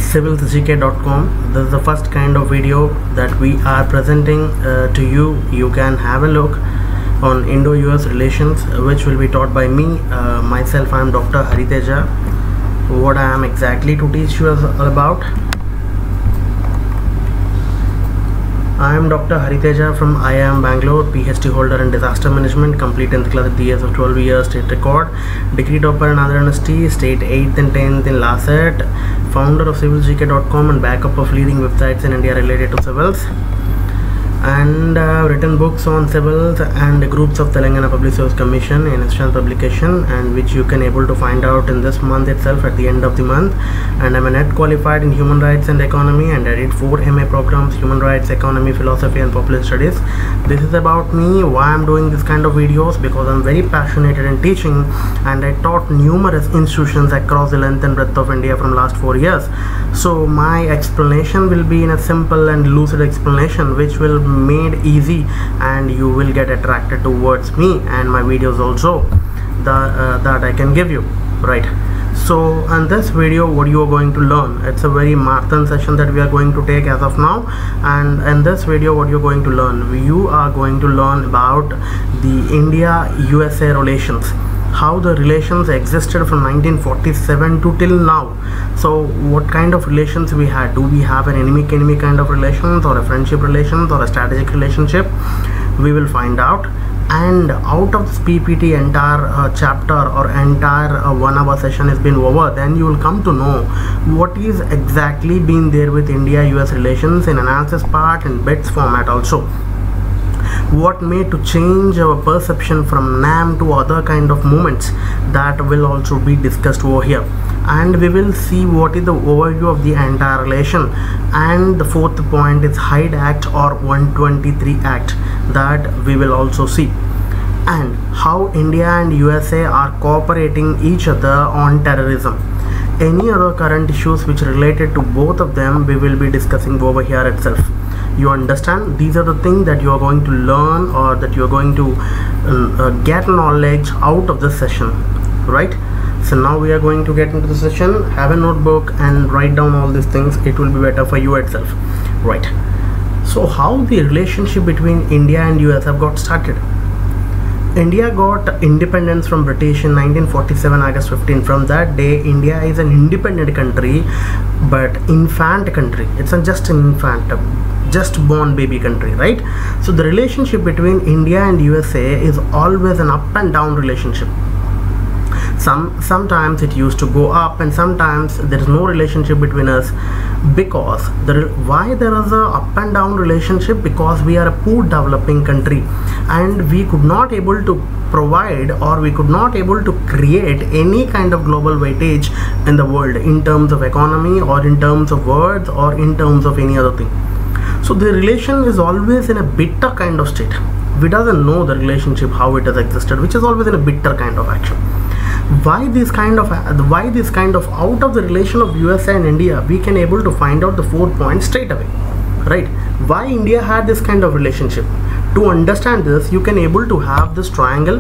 civilsgk.com. This is the first kind of video that we are presenting to you. You can have a look on Indo-US relations, which will be taught by me. Myself, I am Dr. Teja. What I am exactly to teach you is all about. I am Dr. Teja from IIM Bangalore, PhD holder in disaster management, complete 10th class at the age of 12 years, state record, degree topper in Andhra University, state 8th and 10th in LASET, founder of civilsgk.com and backup of leading websites in India related to civils, and written books on civils and groups of Telangana Public Service Commission in external publication, and which you can able to find out in this month itself at the end of the month. And I'm a net qualified in human rights and economy, and I did 4 MA programs, human rights, economy, philosophy and popular studies. This is about me, why I'm doing this kind of videos, because I'm very passionate in teaching, and I taught numerous institutions across the length and breadth of India from last 4 years. So my explanation will be in a simple and lucid explanation, which will made easy, and you will get attracted towards me and my videos also that I can give you, right? So in this video, what you are going to learn, it's a very marathon session that we are going to take as of now. And in this video, what you're going to learn, you are going to learn about the India-USA relations, how the relations existed from 1947 to till now. So what kind of relations we had? Do we have an enemy kind of relations, or a friendship relations, or a strategic relationship? We will find out. And out of this PPT entire chapter or entire 1 hour session has been over, then you will come to know what is exactly been there with India-US relations in analysis part and bits format also. What made to change our perception from NAM to other kind of movements, that will also be discussed over here. And we will see what is the overview of the entire relation. And the 4th point is Hyde Act or 123 Act, that we will also see. And how India and USA are cooperating each other on terrorism. Any other current issues which related to both of them, we will be discussing over here itself. You understand? These are the things that you are going to learn, or that you are going to get knowledge out of this session, right? So now we are going to get into the session. Have a notebook and write down all these things. It will be better for you itself, right? So how the relationship between India and US have got started. India got independence from British in 1947 August 15. From that day, India is an independent country, but infant country. It's not just an infant, just born baby country, right? So the relationship between India and USA is always an up and down relationship. Sometimes it used to go up, and sometimes there is no relationship between us. Because why there is a up and down relationship? Because we are a poor developing country, and we could not able to provide, or we could not able to create any kind of global weightage in the world in terms of economy, or in terms of words, or in terms of any other thing. So the relation is always in a bitter kind of state. We doesn't know the relationship, how it has existed, which is always in a bitter kind of action. Why this kind of out of the relation of USA and India, we can able to find out the 4 points straight away, right? Why India had this kind of relationship? To understand this, you can able to have this triangle,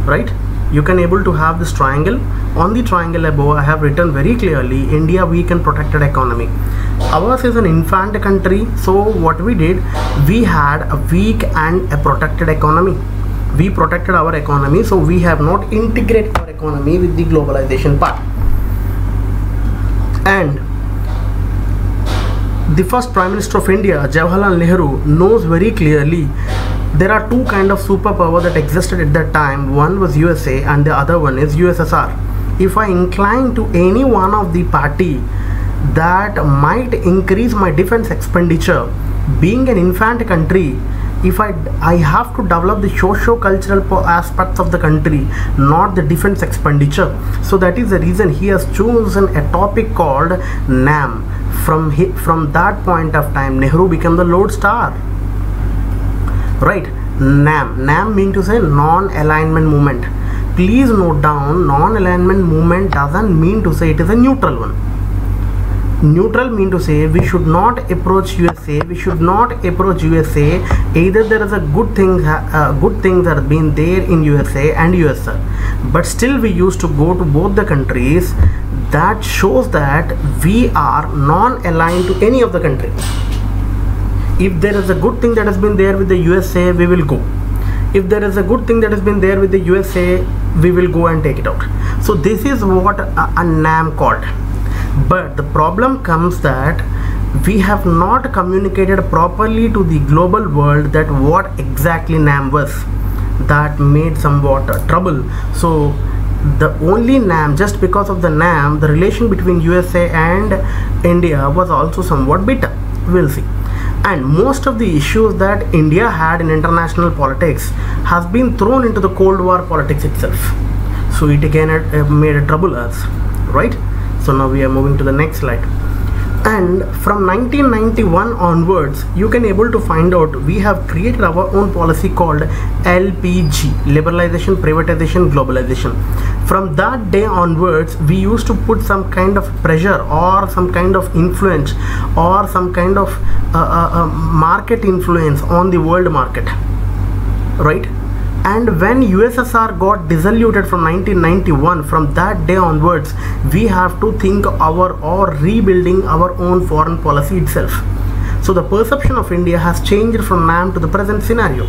right? You can able to have this triangle. On the triangle above, I have written very clearly, India weak and protected economy. Ours is an infant country, so what we did, we had a weak and a protected economy. We protected our economy, so we have not integrated our economy with the globalization part. And the first Prime Minister of India, Jawaharlal Nehru, knows very clearly there are 2 kind of superpower that existed at that time. One was USA and the other one is USSR. If I incline to any one of the party, that might increase my defense expenditure. Being an infant country, if I have to develop the socio-cultural aspects of the country, not the defense expenditure. So that is the reason he has chosen a topic called NAM. From that point of time, Nehru became the lodestar, right? NAM means to say non-alignment movement. Please note down, non-alignment movement doesn't mean to say it is a neutral one. Neutral mean to say we should not approach USA, we should not approach USA. Either there is a good things are being there in USA and USSR, but still we used to go to both the countries. that shows that we are non-aligned to any of the country. If there is a good thing that has been there with the USA, we will go. If there is a good thing that has been there with the USA, we will go and take it out. So this is what a NAM called. But the problem comes that we have not communicated properly to the global world that what exactly NAM was. That made somewhat trouble. So the only NAM, just because of the NAM, the relation between USA and India was also somewhat bitter. We'll see. And most of the issues that India had in international politics has been thrown into the Cold War politics itself. So it again made a trouble us, right? So now we are moving to the next slide. And from 1991 onwards, you can able to find out we have created our own policy called LPG, liberalization, privatization, globalization. From that day onwards, we used to put some kind of pressure or some kind of influence or some kind of market influence on the world market, right? And when USSR got dissoluted from 1991, from that day onwards, we have to think or rebuilding our own foreign policy itself. So the perception of India has changed from NAM to the present scenario.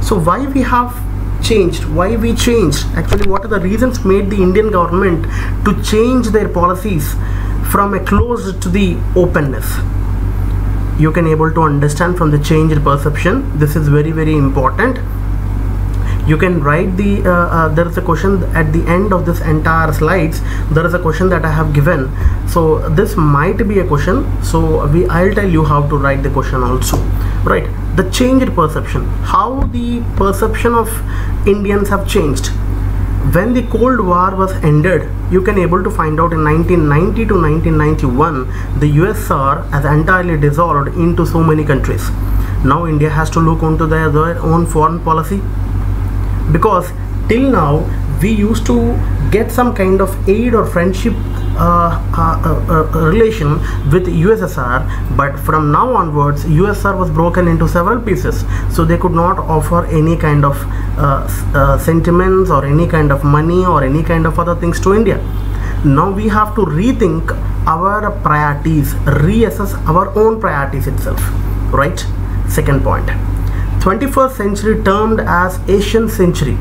So why we have changed? Why we changed? Actually, what are the reasons made the Indian government to change their policies from a closed to the openness? You can able to understand from the changed perception. This is very, very important. You can write the there is a question at the end of this entire slides. There is a question that I have given, so this might be a question, so I'll tell you how to write the question also, right? The changed perception, how the perception of Indians have changed. When the Cold War was ended, you can able to find out in 1990 to 1991 the USSR has entirely dissolved into so many countries. Now India has to look onto their own foreign policy, because till now we used to get some kind of aid or friendship relation with USSR, but from now onwards USSR was broken into several pieces, so they could not offer any kind of sentiments or any kind of money or any kind of other things to India. Now we have to rethink our priorities, reassess our own priorities itself, right? Second point, 21st century termed as Asian century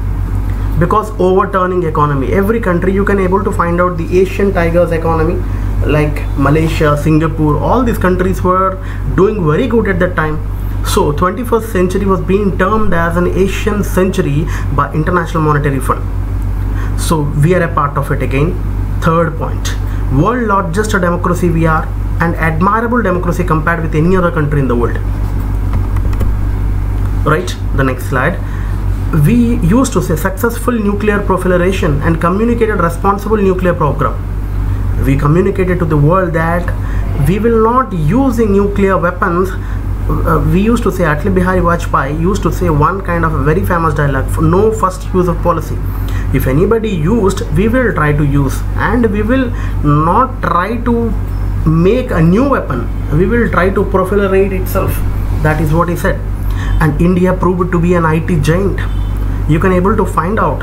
because overturning economy. Every country you can able to find out the Asian tigers economy, like Malaysia, Singapore, all these countries were doing very good at that time. So 21st century was being termed as an Asian century by International Monetary Fund. So we are a part of it again. Third point, world largest democracy we are, and admirable democracy compared with any other country in the world. Right, the next slide. We used to say successful nuclear proliferation and communicated responsible nuclear program. We communicated to the world that we will not use nuclear weapons. We used to say, Atal Bihari Vajpayee used to say one kind of a very famous dialogue, no first use of policy. If anybody used, we will try to use, and we will not try to make a new weapon. We will try to proliferate itself. That is what he said. And India proved to be an IT giant. You can able to find out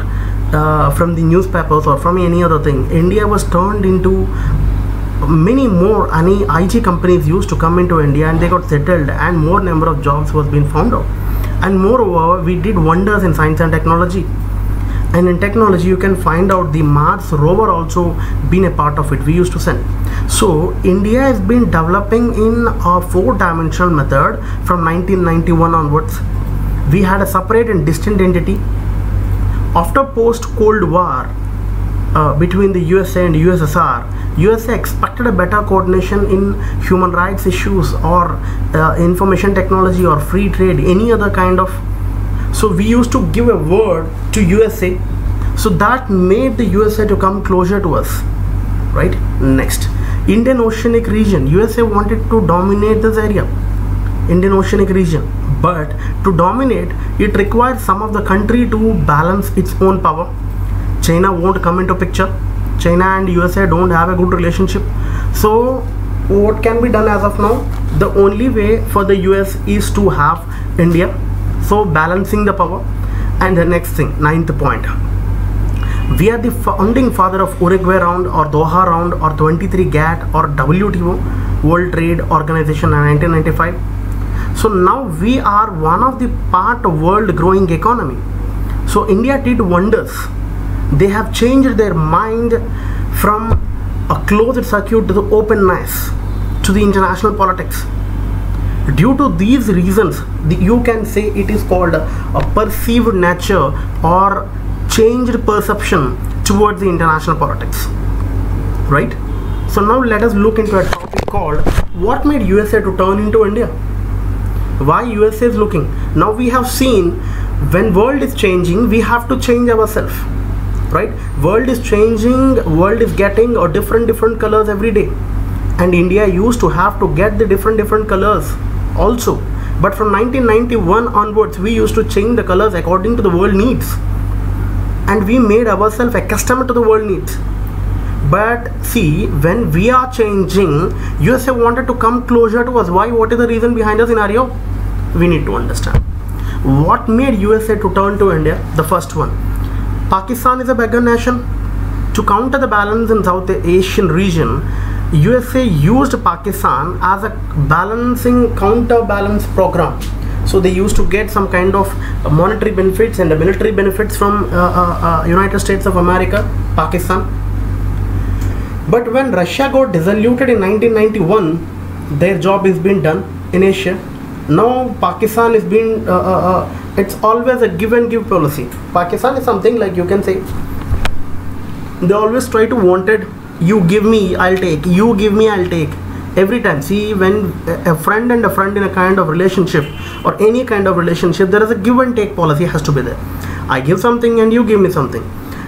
from the newspapers or from any other thing. India was turned into many more IT companies used to come into India, and they got settled, and more number of jobs was being found out. And moreover, we did wonders in science and technology. And in technology, you can find out the Mars rover also been a part of it. We used to send. So India has been developing in a 4-dimensional method from 1991 onwards. We had a separate and distinct entity. After post-Cold War between the USA and USSR, USA expected a better coordination in human rights issues or information technology or free trade, any other kind of. So we used to give a word to USA, so that made the USA to come closer to us, right? Next, Indian Oceanic region. USA wanted to dominate this area, Indian Oceanic region, but to dominate it requires some of the country to balance its own power. China won't come into picture. China and USA don't have a good relationship. So what can be done as of now? The only way for the US is to have India, so balancing the power. And the next thing, 9th point, We are the founding father of Uruguay round or Doha round or 23 GATT or WTO, World Trade Organization in 1995. So now we are one of the part of world growing economy. So India did wonders. They have changed their mind from a closed circuit to the openness to the international politics. Due to these reasons, you can say it is called a perceived nature or changed perception towards the international politics, right? So now let us look into a topic called what made USA to turn into India. Why USA is looking. Now we have seen when world is changing, we have to change ourselves, right? World is changing, world is getting a different colors every day, and India used to have to get the different colors also. But from 1991 onwards, we used to change the colors according to the world needs, and we made ourselves accustomed to the world needs. But see, when we are changing, USA wanted to come closer to us. Why? What is the reason behind the scenario? We need to understand. What made USA to turn to India? The first one, Pakistan is a beggar nation. To counter the balance in South Asian region, USA used Pakistan as a balancing counterbalance program. So they used to get some kind of monetary benefits and military benefits from United States of America, Pakistan. But when Russia got dissoluted in 1991, their job is being done in Asia. Now Pakistan is being, it's always a give and give policy. Pakistan is something like, you can say, they always try to wanted, you give me, I'll take, you give me, I'll take. Every time. See, when a friend and a friend in a kind of relationship or any kind of relationship, there is a give and take policy has to be there. I give something and you give me something.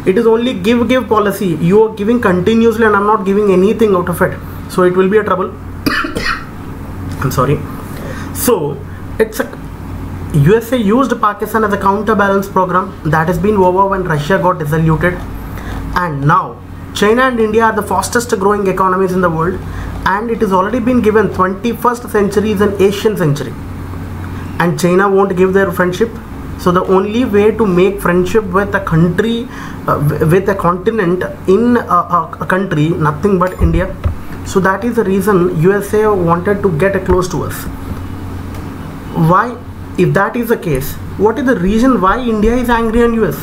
It is only give policy. You are giving continuously and I'm not giving anything out of it. So it will be a trouble. I'm sorry. So it's a USA used Pakistan as a counterbalance program that has been over when Russia got dissoluted. And now China and India are the fastest growing economies in the world, and it has already been given 21st century is an Asian century, and China won't give their friendship. So the only way to make friendship with a country, with a continent in a country, nothing but India. So that is the reason USA wanted to get close to us. Why? If that is the case, what is the reason why India is angry on US?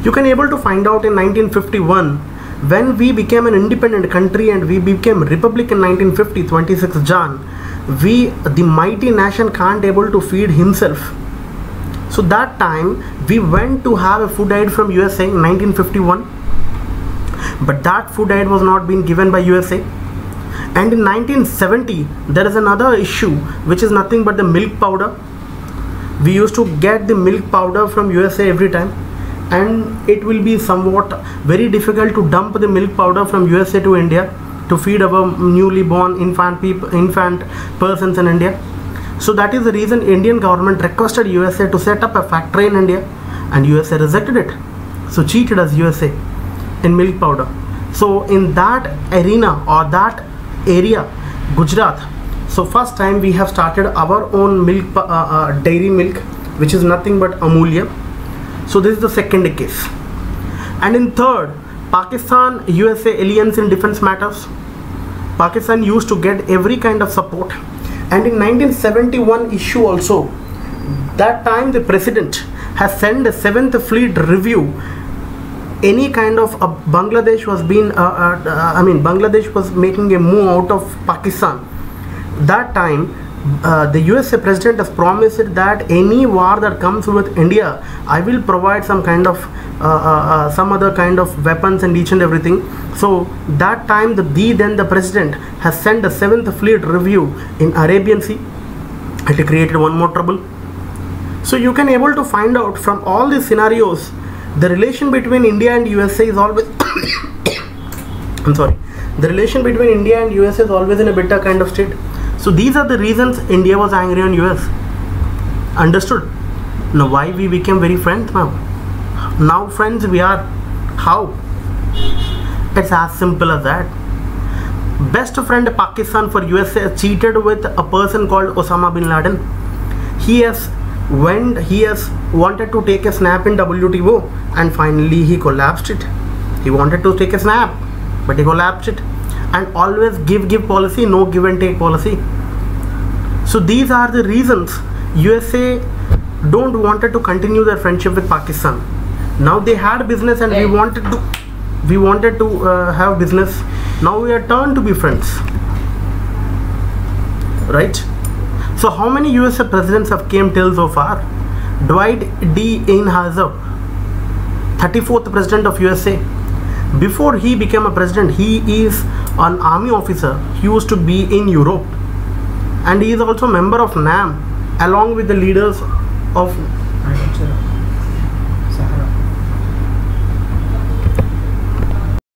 You can able to find out in 1951, when we became an independent country and we became republic in 1950, 26 Jan, the mighty nation can't able to feed himself. So that time we went to have a food aid from USA in 1951, but that food aid was not being given by USA. And in 1970 there is another issue, which is nothing but the milk powder. We used to get the milk powder from USA every time, and it will be somewhat very difficult to dump the milk powder from USA to India to feed our newly born infant persons in India. So that is the reason Indian government requested USA to set up a factory in India, and USA rejected it. So cheated us USA in milk powder. So in that arena or that area, Gujarat, so first time we have started our own milk, dairy milk, which is nothing but Amulya. So this is the second case. And in third, Pakistan USA alliance in defense matters. Pakistan used to get every kind of support. And in 1971 issue also, that time the president has sent a 7th fleet review. Any kind of Bangladesh was being Bangladesh was making a move out of Pakistan. That time the USA president has promised that any war that comes with India, I will provide some kind of some other kind of weapons and each and everything. So that time then the president has sent a 7th fleet review in Arabian Sea. It created one more trouble. So you can able to find out from all these scenarios, the relation between India and USA is always I'm sorry, the relation between India and USA is always in a bitter kind of state. So these are the reasons India was angry on US. Understood? Now why we became very friends now? Now friends we are. How? It's as simple as that. Best friend Pakistan for USA cheated with a person called Osama bin Laden. He has when he has wanted to take a snap in WTO, and finally he collapsed it. He wanted to take a snap, but he collapsed it. And always give policy, no give and take policy. So these are the reasons USA don't wanted to continue their friendship with Pakistan. Now they had business, and we wanted to have business. Now we are turned to be friends, right? So how many USA presidents have came till so far? Dwight D. Eisenhower, 34th president of USA. Before he became a president, he is an army officer. He used to be in Europe, and he is also a member of NAM along with the leaders of